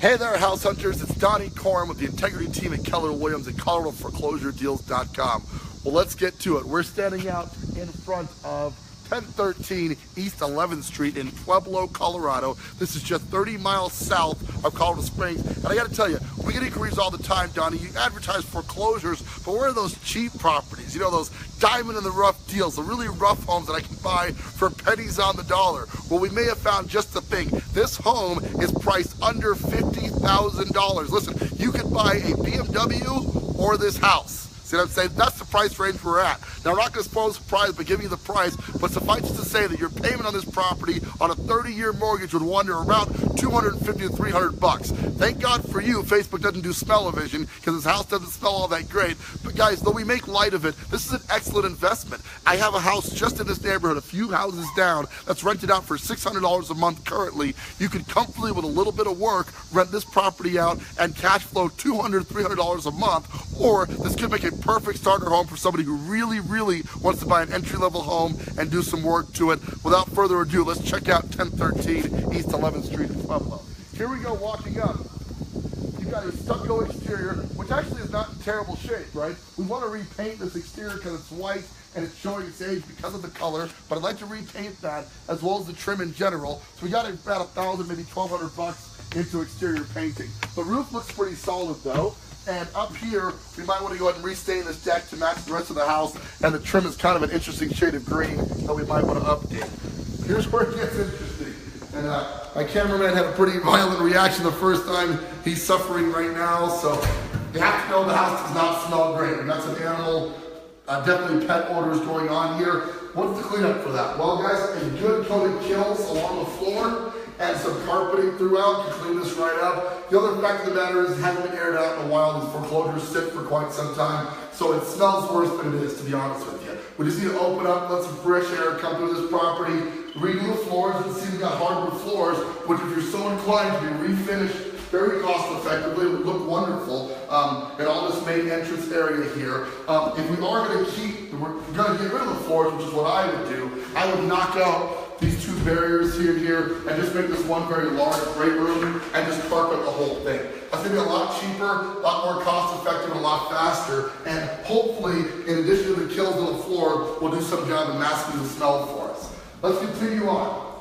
Hey there, house hunters. It's Donnie Corn with the integrity team at Keller Williams at ColoradoForeclosureDeals.com. Well, let's get to it. We're standing out in front of 1013 East 11th Street in Pueblo, Colorado. This is just 30 miles south of Colorado Springs. And I got to tell you, we get inquiries all the time, Donnie. You advertise foreclosures, but where are those cheap properties? You know, those diamond in the rough deals, the really rough homes that I can buy for pennies on the dollar. Well, we may have found just the thing. This home is priced under $50,000. Listen, you could buy a BMW or this house. See what I'm saying? That's the price range we're at. Now, I'm not going to spoil the surprise by giving you the price, but suffice it to say that your payment on this property on a 30-year mortgage would wander around $250 to $300. Thank God for you, Facebook doesn't do smell-o-vision because this house doesn't smell all that great. But guys, though we make light of it, this is an excellent investment. I have a house just in this neighborhood, a few houses down, that's rented out for $600 a month currently. You could comfortably, with a little bit of work, rent this property out and cash flow $200, $300 a month, or this could make a perfect starter home for somebody who really wants to buy an entry-level home and do some work to it. Without further ado, let's check out 1013 East 11th Street in Pueblo. Here we go, walking up. You've got a stucco exterior, which actually is not in terrible shape, right? We want to repaint this exterior because it's white and it's showing its age because of the color, but I'd like to repaint that as well as the trim in general. So we got about $1,000, maybe $1,200 into exterior painting. The roof looks pretty solid though. And up here, we might want to go ahead and restain this deck to match the rest of the house, and the trim is kind of an interesting shade of green that we might want to update. Here's where it gets interesting. And my cameraman had a pretty violent reaction the first time. He's suffering right now, so you have to know the house does not smell great. We got some animal, definitely pet odors going on here. What's the cleanup for that? Well, guys, a good coat of Kills along the floor and some carpeting throughout to clean this right up. The other fact of the matter is it hasn't been aired out in a while. These foreclosures sit for quite some time, so it smells worse than it is, to be honest with you. We just need to open up, let some fresh air come through this property, redo the floors, and see we've got hardwood floors, which if you're so inclined to be refinished very cost effectively, would look wonderful in all this main entrance area here. If we are going to we're going to get rid of the floors, which is what I would do, I would knock out these two barriers here and just make this one very large great room and just carpet the whole thing. That's going to be a lot cheaper, a lot more cost effective, and a lot faster, and hopefully, in addition to the Kills on the floor, we'll do some job in masking the smell for us. Let's continue on.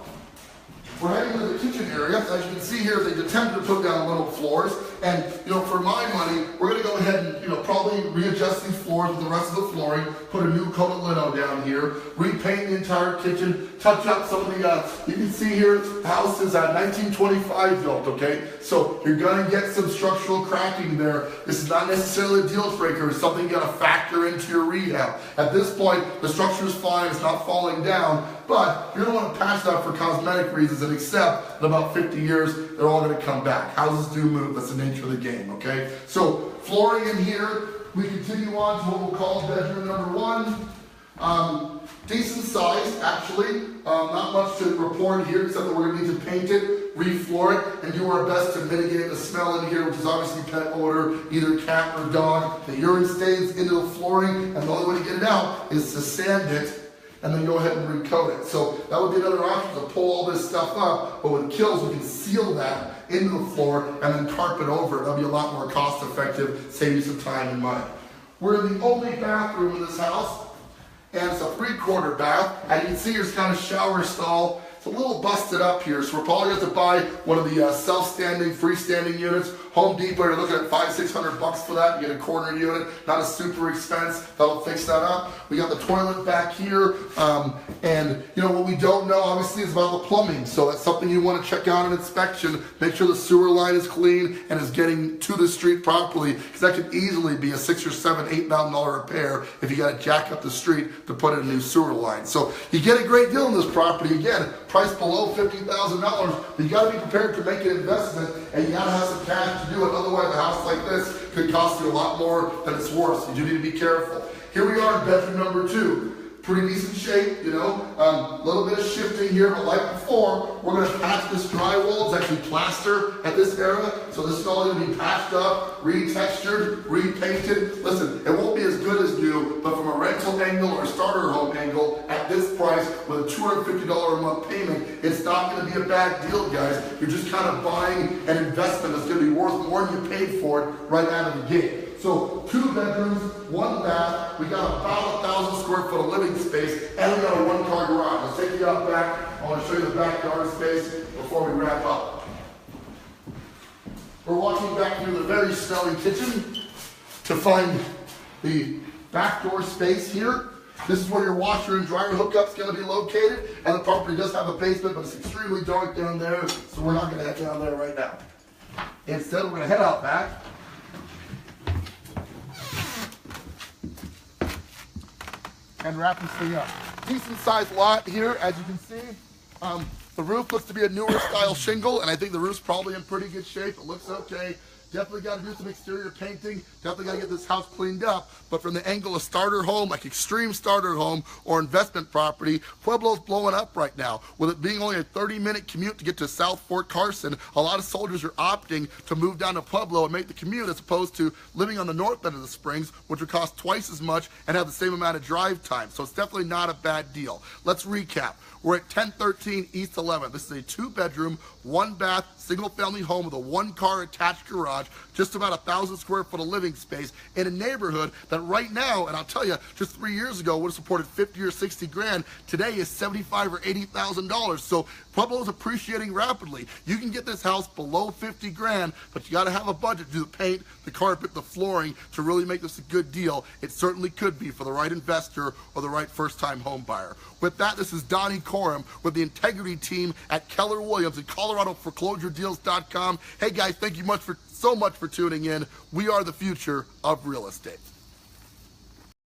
We're heading to the kitchen area. As you can see here, they attempted to put down little floors. And, for my money, we're going to go ahead and, probably readjust these floors with the rest of the flooring, put a new coat of lino down here, repaint the entire kitchen, touch up some of the, you can see here, the house is 1925 built, okay? So you're going to get some structural cracking there. This is not necessarily a deal breaker. It's something you got to factor into your rehab. At this point, the structure is fine. It's not falling down. But you're going to want to patch that for cosmetic reasons and accept that in about 50 years, they're all going to come back. Houses do move. That's the nature of the game, okay? So flooring in here, we continue on to what we'll call bedroom number one. Decent size, actually. Not much to report here except that we're going to need to paint it, re-floor it, and do our best to mitigate the smell in here, which is obviously pet odor, either cat or dog. The urine stains into the flooring, and the only way to get it out is to sand it and then go ahead and recoat it. So that would be another option to pull all this stuff up, but with Kills, we can seal that into the floor and then carpet over it. That'll be a lot more cost effective, save you some time and money. We're in the only bathroom in this house, and it's a 3/4 bath, and you can see here's kind of shower stall. It's a little busted up here, so we're probably going to have to buy one of the self-standing, freestanding units. Home Depot, you're looking at $500-600 for that. You get a corner unit, not a super expense. That'll fix that up. We got the toilet back here, and what we don't know, obviously, is about the plumbing. So that's something you want to check out in inspection. Make sure the sewer line is clean and is getting to the street properly, because that could easily be a $6,000 or $7,000, $8,000 repair if you got to jack up the street to put in a new sewer line. So you get a great deal in this property. Again, price below $50,000, but you got to be prepared to make an investment, and you got to have some cash to do it. Otherwise, a house like this could cost you a lot more than it's worth. So you do need to be careful. Here we are in bedroom number two. Pretty decent shape, a little bit of shifting here, but like before, we're going to patch this drywall. It's actually plaster at this area, so this is all going to be patched up, retextured, repainted. Listen, it won't be as good as new, but from a rental angle or starter home angle, at this price, price with a $250 a month payment, it's not going to be a bad deal, guys. You're just kind of buying an investment that's going to be worth more than you paid for it right out of the gate. So 2 bedrooms, 1 bath. We got about 1,000 square foot of living space, and we got a 1-car garage. Let's take you out back. I want to show you the backyard space before we wrap up. We're walking back through the very smelly kitchen to find the back door space here. This is where your washer and dryer hookup's going to be located, and the property does have a basement, but it's extremely dark down there, so we're not going to head down there right now. Instead, we're going to head out back. And wrap this thing up. Decent sized lot here, as you can see. The roof looks to be a newer style shingle, and I think the roof's probably in pretty good shape. It looks okay. Definitely got to do some exterior painting. Definitely got to get this house cleaned up. But from the angle of starter home, like extreme starter home or investment property, Pueblo's blowing up right now. With it being only a 30-minute commute to get to South Fort Carson, a lot of soldiers are opting to move down to Pueblo and make the commute as opposed to living on the north end of the Springs, which would cost twice as much and have the same amount of drive time. So it's definitely not a bad deal. Let's recap. We're at 1013 East 11th. This is a 2-bedroom, 1-bath, single-family home with a 1-car attached garage, just about 1,000 square foot of living space in a neighborhood that right now, and I'll tell you, just 3 years ago would have supported 50 or 60 grand. Today is $75,000 or $80,000. So Pueblo is appreciating rapidly. You can get this house below 50 grand, but you got to have a budget to do the paint, the carpet, the flooring to really make this a good deal. It certainly could be for the right investor or the right first-time home buyer. With that, this is Donnie Corum with the Integrity Team at Keller Williams and ColoradoForeclosureDeals.com. Hey guys, thank you so much for tuning in. We are the future of real estate.